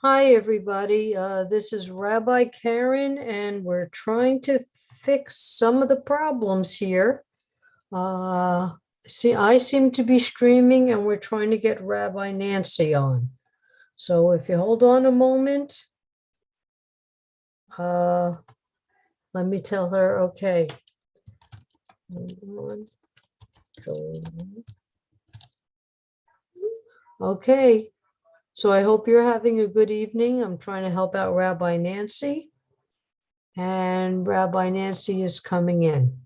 Hi, everybody. This is Rabbi Karen, and we're trying to fix some of the problems here. I seem to be streaming, and we're trying to get Rabbi Nancy on. So if you hold on a moment, let me tell her, okay. Okay. So I hope you're having a good evening. I'm trying to help out Rabbi Nancy. And Rabbi Nancy is coming in.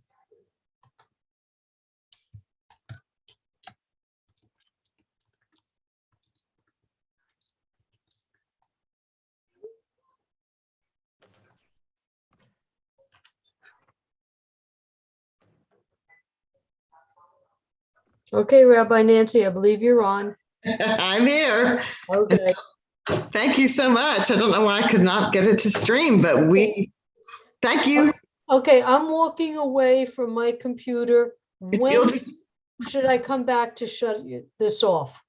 Okay, Rabbi Nancy, I believe you're on. I'm here. Okay. Thank you so much. I don't know why I could not get it to stream, but thank you. Okay, I'm walking away from my computer. When should I come back to shut this off?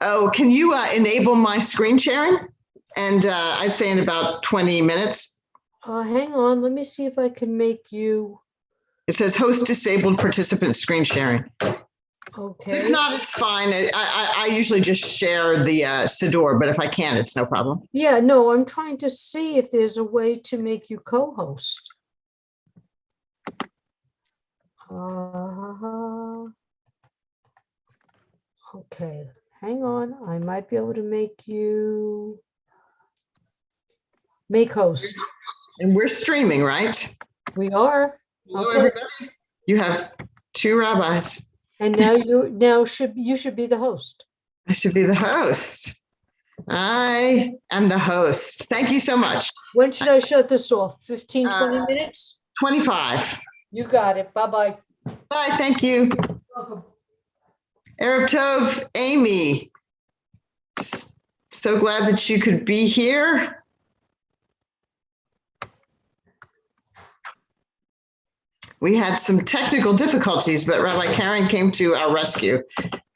Oh, can you enable my screen sharing? And I say in about 20 minutes. Hang on, let me see if I can make you. It says host disabled participant screen sharing. Okay. If not, it's fine. I usually just share the Siddur, but if I can, it's no problem. Yeah, no, I'm trying to see if there's a way to make you co-host. Okay, hang on. I might be able to make you make host. And we're streaming, right? We are. Hello, everybody. You have two rabbis. And now you should be the host. I should be the host. I am the host. Thank you so much. When should I shut this off? 15, 20 minutes? 25. You got it. Bye-bye. Bye, thank you. Welcome. Erev Tov, Amy. So glad that you could be here. We had some technical difficulties, but Rabbi Karen came to our rescue.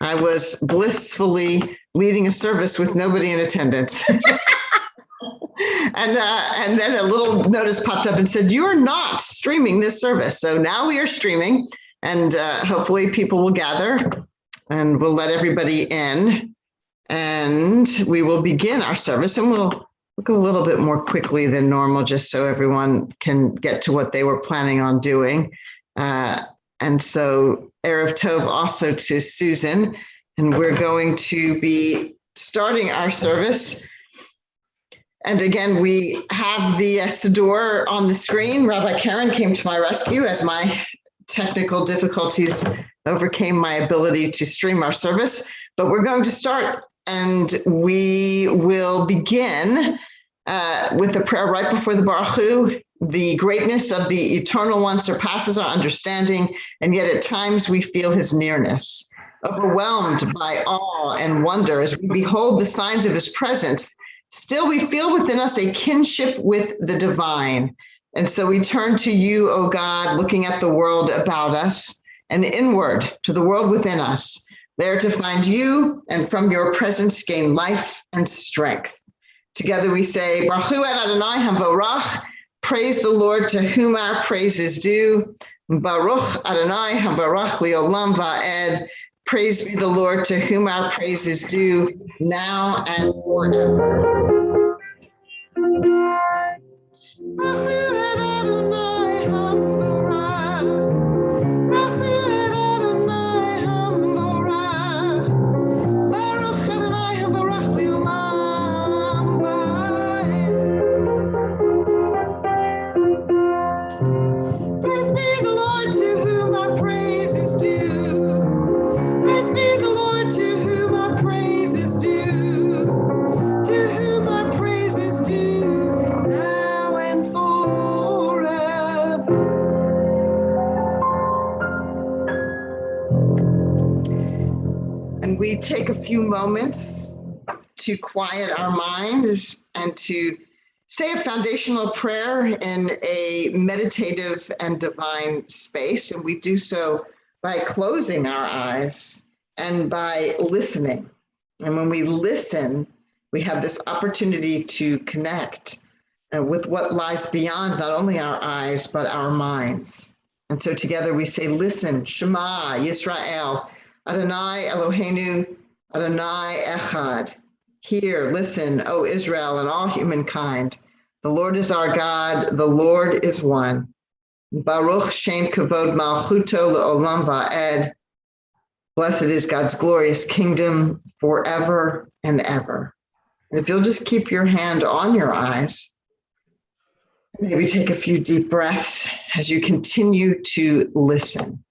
I was blissfully leading a service with nobody in attendance. And then a little notice popped up and said, "You are not streaming this service." So now we are streaming, and hopefully people will gather, and we'll let everybody in, and we will begin our service, and we'll go a little bit more quickly than normal, just so everyone can get to what they were planning on doing. And so Erev Tov also to Susan, and we're going to be starting our service. And again, we have the Siddur on the screen. Rabbi Karen came to my rescue as my technical difficulties overcame my ability to stream our service. But we're going to start, and we will begin with a prayer right before the Baruch Hu. The greatness of the Eternal One surpasses our understanding, and yet at times we feel his nearness. Overwhelmed by awe and wonder as we behold the signs of his presence, still we feel within us a kinship with the divine. And so we turn to you, O God, looking at the world about us and inward to the world within us, there to find you and from your presence gain life and strength. Together we say, Baruch Hu Adonai Havorach, praise the Lord to whom our praise is due. Baruch Adonai Havorach Leolam Va'ed, praise be the Lord to whom our praise is due, now and forever. We take a few moments to quiet our minds and to say a foundational prayer in a meditative and divine space. And we do so by closing our eyes and by listening. And when we listen, we have this opportunity to connect with what lies beyond not only our eyes, but our minds. And so together we say, listen, Shema, Yisrael, Adonai Eloheinu, Adonai Echad. Hear, listen, O Israel and all humankind. The Lord is our God, the Lord is one. Baruch Shem Kavod Malchuto Le'olam Va'ed. Blessed is God's glorious kingdom forever and ever. And if you'll just keep your hand on your eyes, maybe take a few deep breaths as you continue to listen.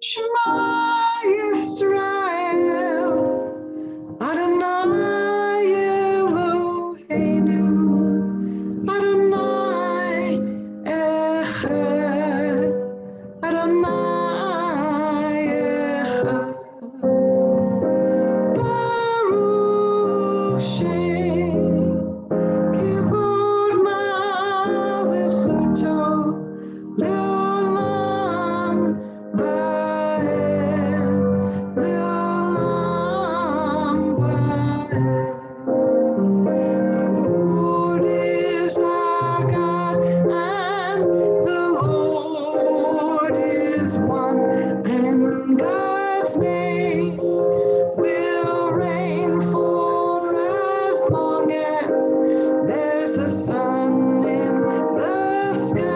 Shema Yisrael, Adonai Eloheinu, Adonai Echad, Adonai Echad. Baruch Shem, Kivod Malechuto, Leolam Va'ed, Leolam Va'ed. The Lord is our God, and the Lord is one, and God's name will reign for as long as there's a sun in the sky.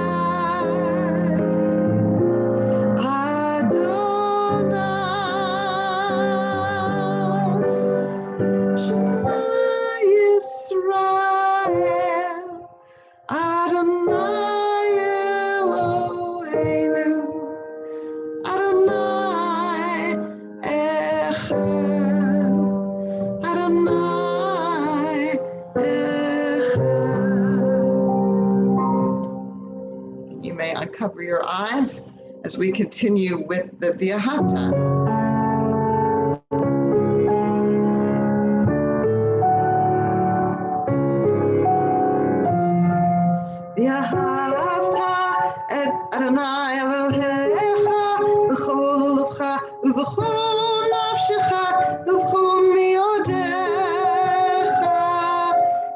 Adonai, Shema Yisrael, Adonai Eloheinu, Adonai Echad, Adonai Echad. You may uncover your eyes as we continue with the V'ahavta. V'ahavta et Adonai Elohecha b'chol lebcha u'b'chol nafshecha u'b'chol miodecha.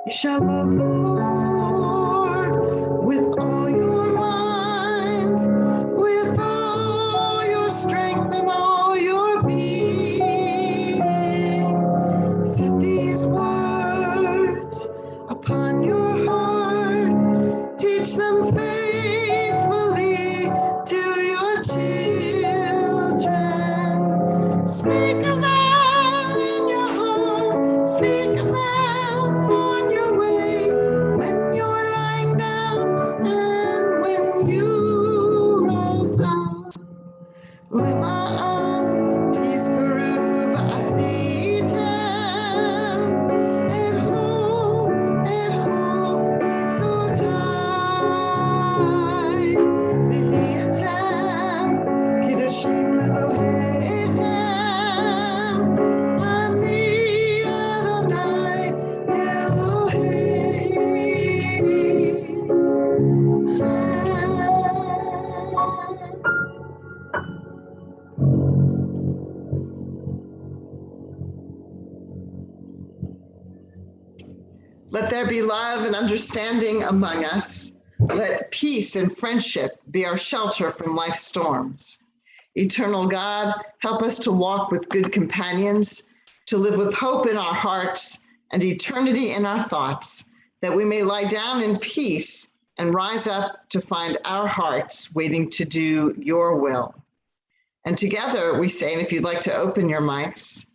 You shall love the Lord with all your mind, with all your strength and all your being. Set these words upon your heart. Teach them faithfully to your children. Speak of them in your home. Speak of them on your way, when you're lying down and when you rise up. Lema'an tizkaru v'asitem et hu mitzotai v'hiyatem kiddushim le'Elohechem ani Adonai Elohechem. Let there be love and understanding among us. Let peace and friendship be our shelter from life's storms. Eternal God, help us to walk with good companions, to live with hope in our hearts and eternity in our thoughts, that we may lie down in peace and rise up to find our hearts waiting to do your will. And together we say, and if you'd like to open your mics,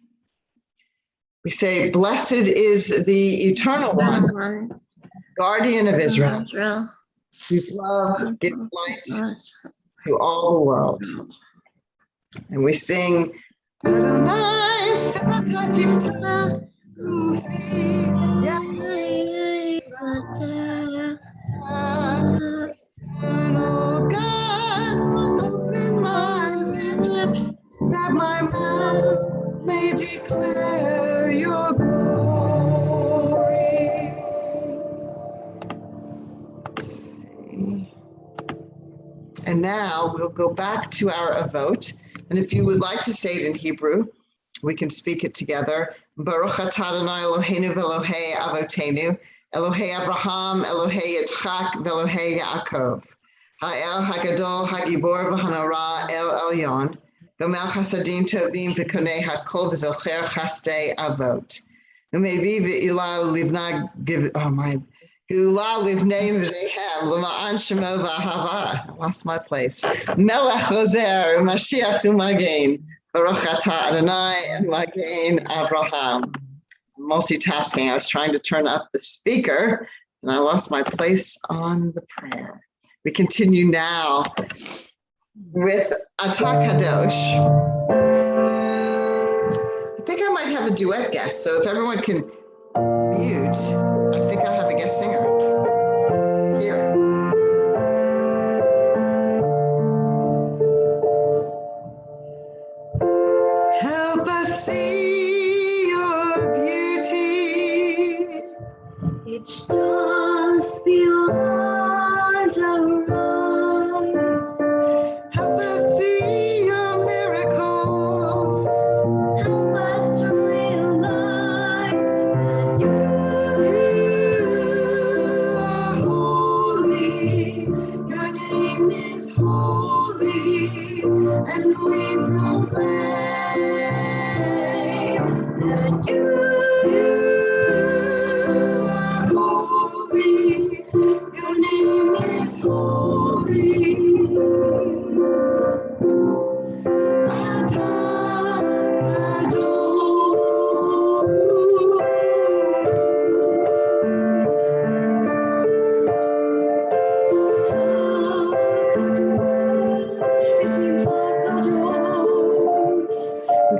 we say, blessed is the Eternal One, Guardian of Israel, whose love gives light to all the world. And we sing, Adonai Sematat Ufi Eternal God, open my lips, that my mouth may declare your glory. Let's see. And now we'll go back to our avot. And if you would like to say it in Hebrew, we can speak it together. Baruch atah Adonai Eloheinu v'Elohei avotenu, Elohei Abraham, Elohei Yitzchak, v'Elohei Yaakov. Ha'el Hagadol Hagibor v'Hanara El Elyon, Gomel Chasadim Tovim v'Konei Hakol v'Zocher Chasdei Avot. Umevi v'Ilah Livna Geula Livnei v'Nehem L'ma'an Shemo v'Ahava. I lost my place. Melech Chozer Mashiach U'Magen. Baruch atah Adonai Magen Avraham. Multitasking. I was trying to turn up the speaker and I lost my place on the prayer. We continue now with Atah Kadosh. I think I might have a duet guest. So if everyone can mute, I think I have a guest singer. Here. Help us see your beauty. Each star's beyond our eyes. Help us see your miracles. Help us to realize that you are holy. Your name is holy, and we proclaim that you are holy. Your name is holy. Atah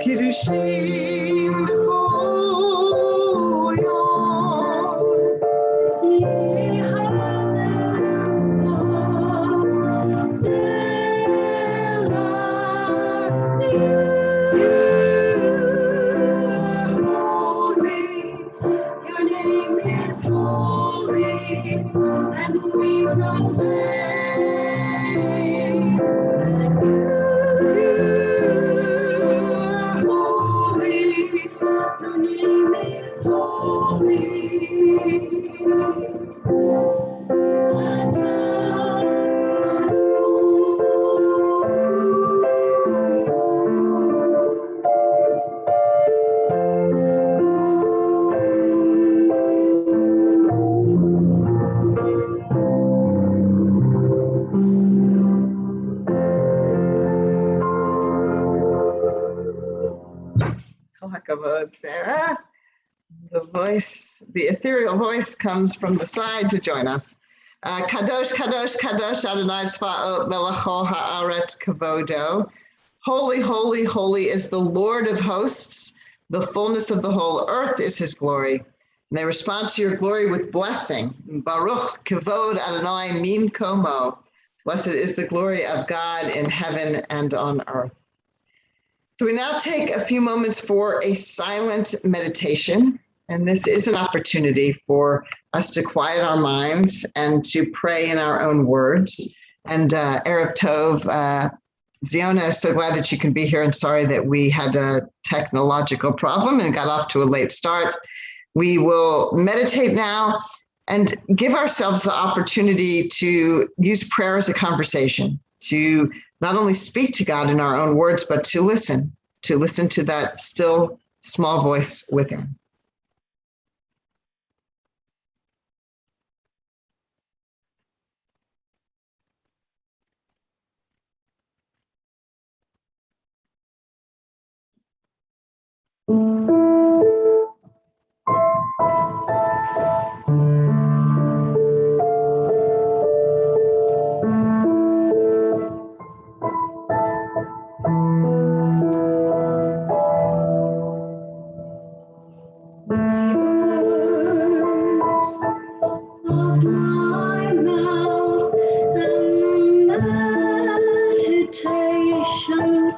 Kiddushim b'chol yom. Your name is holy, and we proclaim you are holy. Your name is Sarah. The voice, the ethereal voice, comes from the side to join us. Kadosh, Kadosh, Kadosh, Adonai Tzvaot, Melachol Haaretz Kavodo. Holy, holy, holy is the Lord of hosts. The fullness of the whole earth is his glory. And they respond to your glory with blessing. Baruch Kavod Adonai Min Komo. Blessed is the glory of God in heaven and on earth. So we now take a few moments for a silent meditation. And this is an opportunity for us to quiet our minds and to pray in our own words. And Erev Tov, Ziona, so glad that you can be here and sorry that we had a technological problem and got off to a late start. We will meditate now and give ourselves the opportunity to use prayer as a conversation, to not only speak to God in our own words, but to listen to that still small voice within. Meditations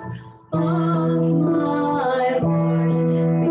of my heart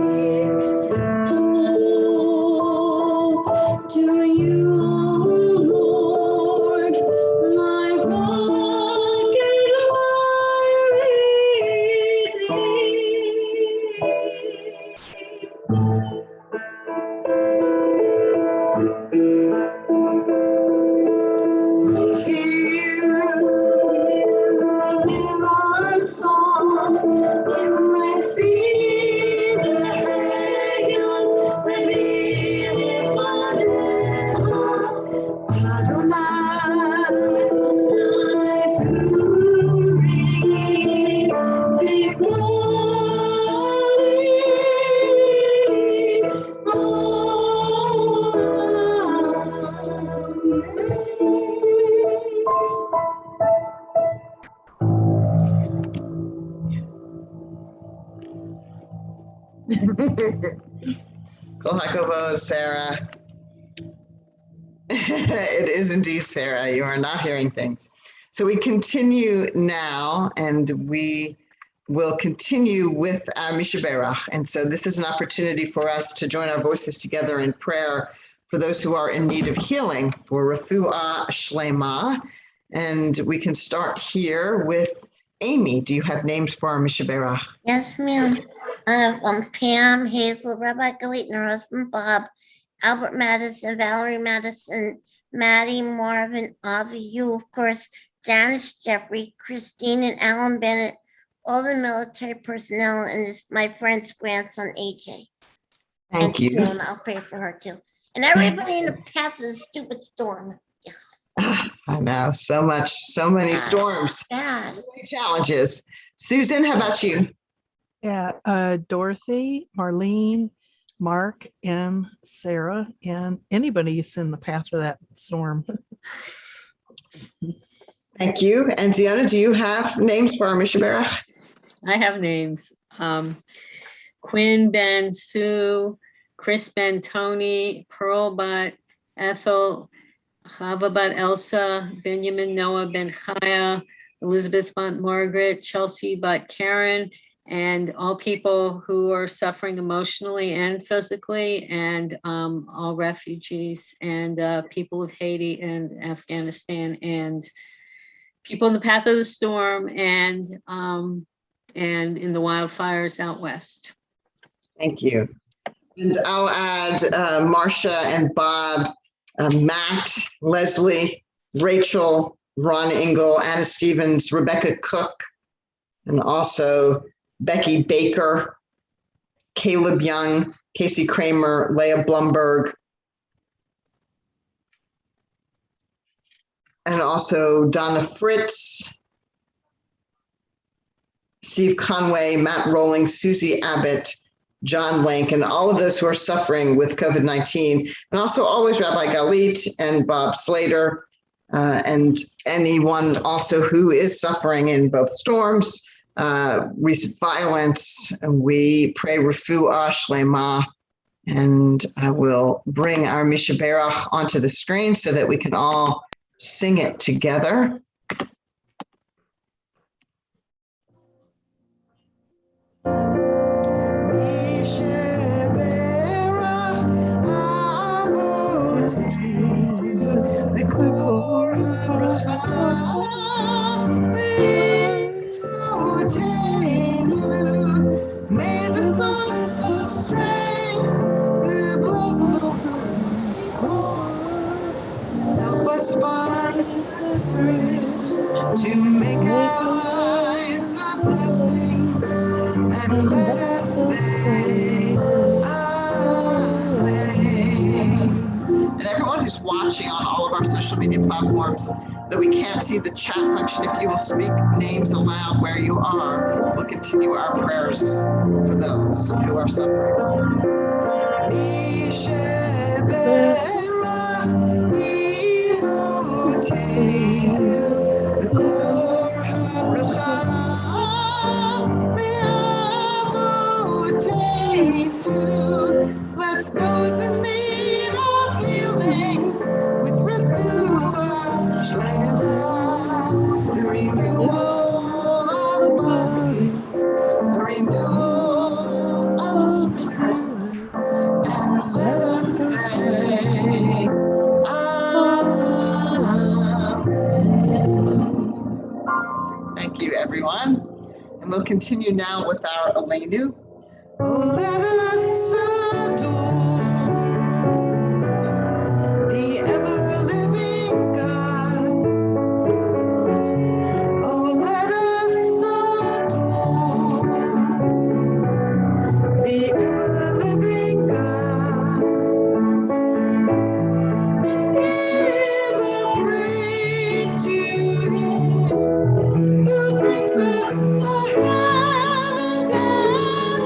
Kol hakavod, Sarah. It is indeed Sarah. You are not hearing things. So we continue now, and we will continue with our Mishaberach. And so this is an opportunity for us to join our voices together in prayer for those who are in need of healing, for Refuah Shlema. And we can start here with Amy. Do you have names for our Mishaberach? Yes, ma'am. Pam, Hazel, Rabbi Galit, and her husband Bob, Albert Madison, Valerie Madison, Maddie, Marvin, Avi, you, of course, Janice, Jeffrey, Christine, and Alan Bennett, all the military personnel, and this, my friend's grandson, AJ. Thank you. And I'll pray for her too. And everybody in the path of the stupid storm. I know, so many storms, God. so many challenges. Susan, how about you? Yeah, Dorothy, Marlene, Mark, and Sarah, and anybody who's in the path of that storm. Thank you. And Ziona, do you have names for our Mishaberach? I have names. Quinn Ben Sue, Chris Ben Tony, Pearl Bat Ethel, Chava Bat Elsa, Benjamin Noah Ben Chaya, Elizabeth Bat Margaret, Chelsea Bat Karen, and all people who are suffering emotionally and physically, and all refugees and people of Haiti and Afghanistan, and people in the path of the storm, and in the wildfires out west. Thank you. And I'll add Marcia and Bob, Matt, Leslie, Rachel, Ron Engel, Anna Stevens, Rebecca Cook, and also Becky Baker, Caleb Young, Casey Kramer, Leah Blumberg, and also Donna Fritz, Steve Conway, Matt Rowling, Susie Abbott, John Link, and all of those who are suffering with COVID-19, and also always Rabbi Galit and Bob Slater, and anyone also who is suffering in both storms, recent violence. And we pray Refuah Shlema, and I will bring our Mishaberach onto the screen so that we can all sing it together. May the source of strength bless the help us find the courage to make our lives a blessing, and let us say Amen. And everyone who's watching on all of our social media platforms, though we can't see the chat function, if you will speak names aloud where you are, we'll continue our prayers for those who are suffering. Bless those in need of healing with Refuah Shlema, the renewal of body, the renewal of spirit, and let us say Amen. Thank you, everyone. And we'll continue now with our Aleinu. Oh, let us adore the ever-living God. Oh, let us adore the ever-living God. Give a praise to Him who brings us the heavens and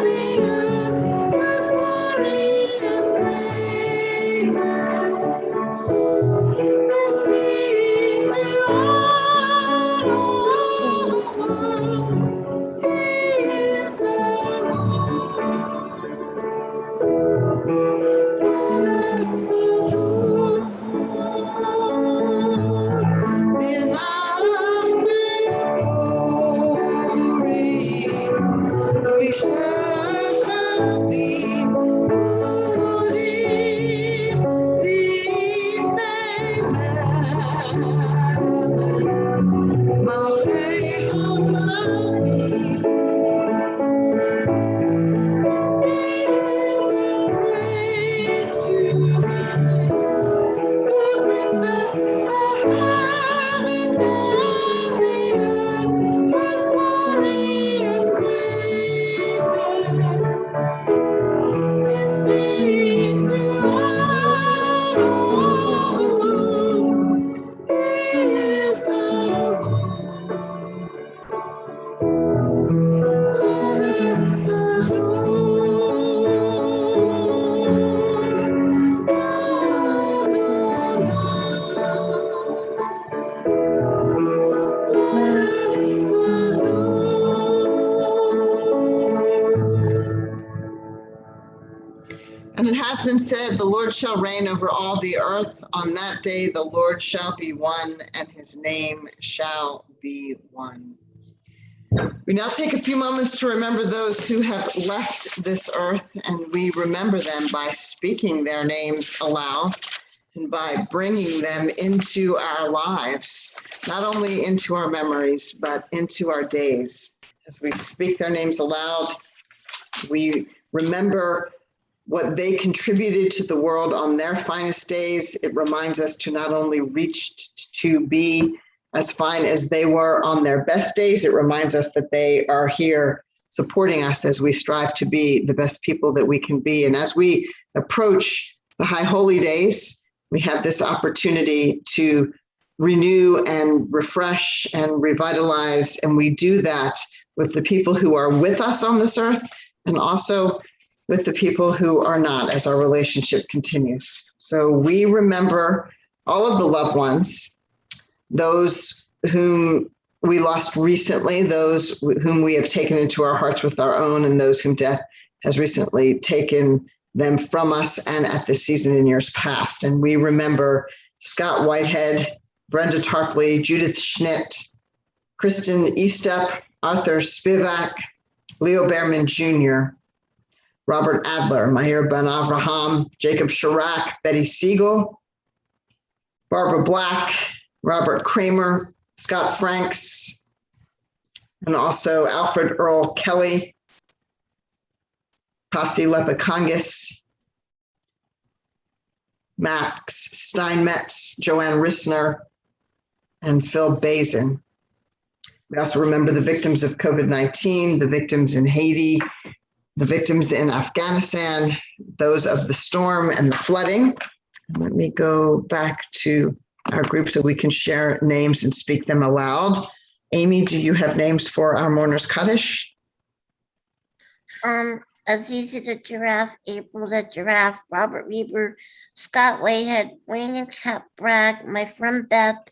has been said, the Lord shall reign over all the earth. On that day, the Lord shall be one, and his name shall be one. We now take a few moments to remember those who have left this earth, and we remember them by speaking their names aloud and by bringing them into our lives, not only into our memories, but into our days. As we speak their names aloud, we remember what they contributed to the world on their finest days. It reminds us to not only reach to be as fine as they were on their best days, it reminds us that they are here supporting us as we strive to be the best people that we can be. And as we approach the high holy days, we have this opportunity to renew and refresh and revitalize. And we do that with the people who are with us on this earth and also with the people who are not, as our relationship continues. So we remember all of the loved ones, those whom we lost recently, those whom we have taken into our hearts with our own, and those whom death has recently taken them from us and at this season in years past. And we remember Scott Whitehead, Brenda Tarpley, Judith Schnitt, Kristen Estep, Arthur Spivak, Leo Behrman Jr., Robert Adler, Mahir Ben Avraham, Jacob Chirac, Betty Siegel, Barbara Black, Robert Kramer, Scott Franks, and also Alfred Earl Kelly, Pasi Lepakangis, Max Steinmetz, Joanne Rissner, and Phil Bazin. We also remember the victims of COVID-19, the victims in Haiti, the victims in Afghanistan, those of the storm and the flooding. Let me go back to our group so we can share names and speak them aloud. Amy, do you have names for our mourners Kaddish? Aziza the Giraffe, April the Giraffe, Robert Reber, Scott Whitehead, Wayne and Kat Bragg, my friend Beth,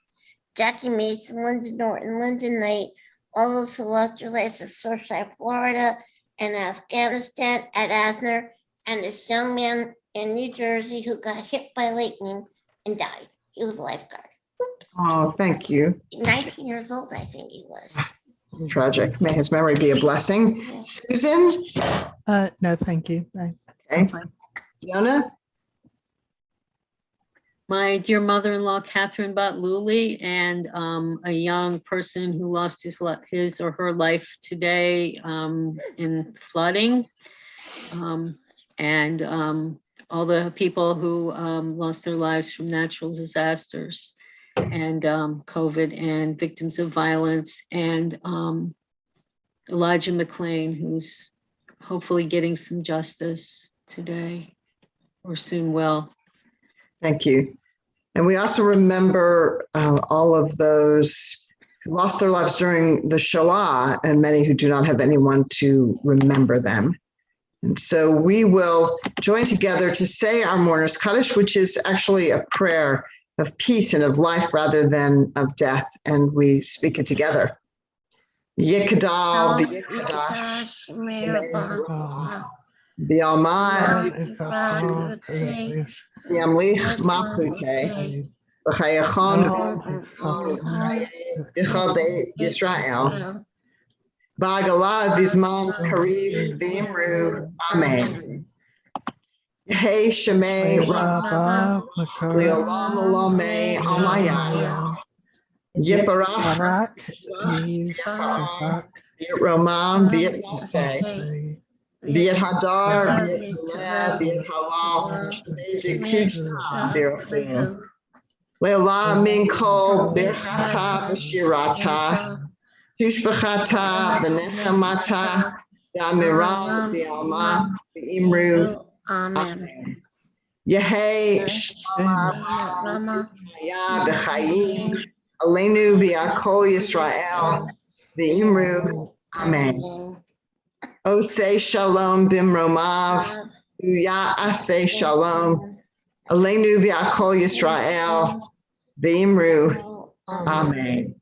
Jackie Mason, Linda Norton, Linda Knight, all those who lost their lives in Surfside, Florida, and Afghanistan at Asner, and this young man in New Jersey who got hit by lightning and died. He was a lifeguard. Oops. Oh, thank you. 19 years old, I think he was. Tragic. May his memory be a blessing. Susan? No, thank you. I'm Okay. fine. Fiona? My dear mother-in-law, Catherine Batluli, and a young person who lost his or her life today in flooding. And all the people who lost their lives from natural disasters and COVID, and victims of violence, and Elijah McLean, who's hopefully getting some justice today or soon will. Thank you. And we also remember all of those who lost their lives during the Shoah, and many who do not have anyone to remember them. And so we will join together to say our mourners Kaddish, which is actually a prayer of peace and of life rather than of death. And we speak it together. Yikadal, B'yikadash, B'yalmad, B'yamlich Mapute, B'chayachon, B'chabe Yisrael, B'agala Vizman Kariv V'imru, Amen. Hey Shemay Rabba, Le'olam Olamei Amayah, Yiparach, Viet Romam, Viet Naseh, Viet Hadar, Viet Halal, Viet Halal, Viet Kuchta, Viet Le'olam Min Kol, Birchata, V'shirata, Tushbachata, V'nechamata, V'amiram, V'alma, V'imru, Amen. Yehei Shalom B'chayim Aleinu V'Yakol Yisrael V'imru Amen. Osei Shalom Bimromav U'Ya'aseh Shalom Aleinu V'Yakol Yisrael V'imru Amen.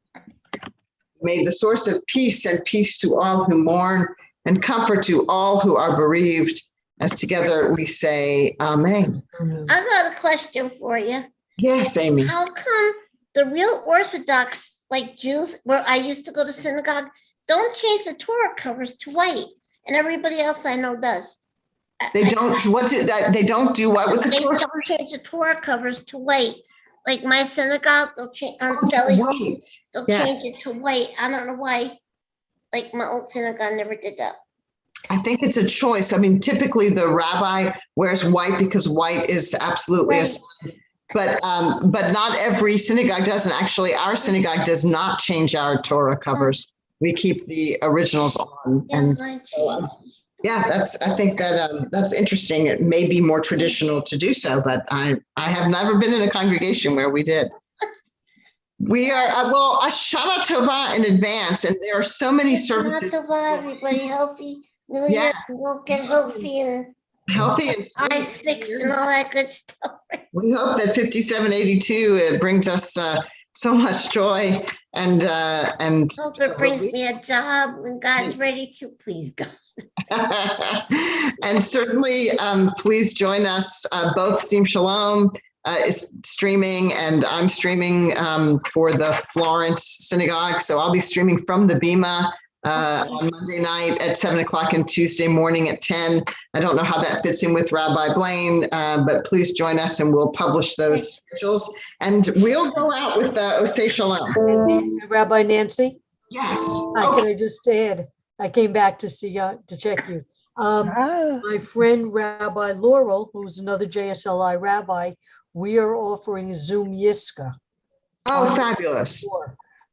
May the source of peace and peace to all who mourn, and comfort to all who are bereaved, as together we say Amen. I got a question for you. Yes, Amy. How come the real Orthodox, like Jews, where I used to go to synagogue, don't change the Torah covers to white, and everybody else I know does? They don't, they don't do what with the They Torah don't covers? change the Torah covers to white. Like my synagogue, they'll change on Shelly, Right. they'll Yes. change it to white. I don't know why. Like my old synagogue never did that. I think it's a choice. I mean, typically the rabbi wears white because white is absolutely a Right. sign. But not every synagogue does. And actually, our synagogue does not change our Torah covers. We keep the originals on. Yeah, And mine so, changed. yeah, I think that that's interesting. It may be more traditional to do so, but I have never been in a congregation where we did. We are, well, a Shana Tova in advance, and there are so many services. Not to everybody healthy. New Year, Yes. we'll get healthy and Healthy and eyes fixed and all that good stuff. we hope that 5782 brings us so much joy and Hope it brings me a job when God's ready to, please God. and certainly please join us. Both Team Shalom is streaming, and I'm streaming for the Florence Synagogue. So I'll be streaming from the Bima on Monday night at 7:00 and Tuesday morning at 10. I don't know how that fits in with Rabbi Blaine, but please join us and we'll publish those schedules. And we'll go out with Osei Shalom. And Rabbi Nancy, Yes. can I just add, I came back to see, to check you. Ah, My friend Rabbi Laurel, who's another JSLI rabbi, we are offering Zoom Yiska. Oh, fabulous.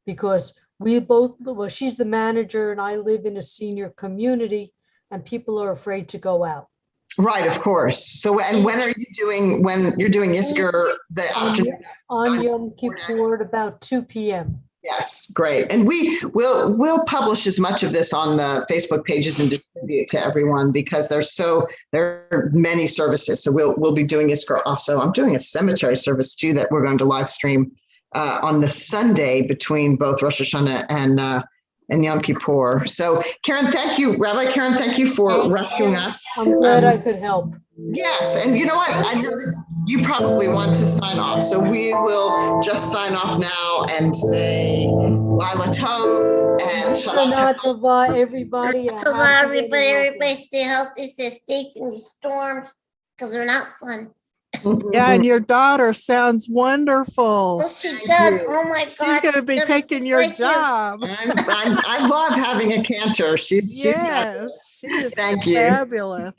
Because we both, well, she's the manager and I live in a senior community and people are afraid to go out. Right, of course. So, and when you're doing Yisker the afternoon? On Yom Kippur at about 2 p.m. Yes, great. And we'll publish as much of this on the Facebook pages and distribute to everyone because there are many services. So we'll be doing Yisker also. I'm doing a cemetery service too that we're going to live stream on the Sunday between both Rosh Hashanah and Yom Kippur. So Karen, thank you. Rabbi Karen, thank you for rescuing us. I'm glad I could help. Yes, and you know what? I know that you probably want to sign off, so we will just sign off now and say Lila Tov and Shabbat Shana Shalom. Tova, everybody. a So happy everybody, and everybody stay healthy, stay safe in these storms, because they're not fun. yeah, and your daughter sounds wonderful. Oh, she Thank does. you. Oh my She's God. going to be she's taking just your like you. job. I love having a cantor. She's Yes, she is Thank you. fabulous.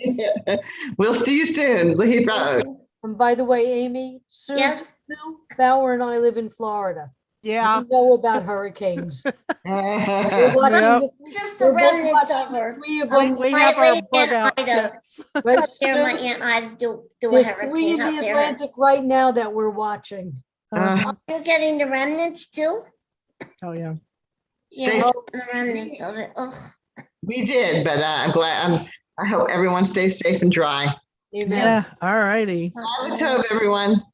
We'll see you soon. Lahid Ra'od. And by the way, Amy, Sue, Yes. Bauer and I live in Florida. Yeah. We know about hurricanes. We're Yep. watching Yep. Just the we're both remnants of watching her. three of We, them. we My have our late bug Aunt out Ida. kits. Right, Up there, my Sue? Aunt Ida do a There's three hurricane in the out there. Atlantic right now that we're watching. Uh, You're getting the remnants too? oh, yeah. Stay Yeah, safe. the remnants of it. Oh. We did, but I'm glad. I hope everyone stays safe and dry. Amen. Yeah. All righty. Lila Tov, everyone.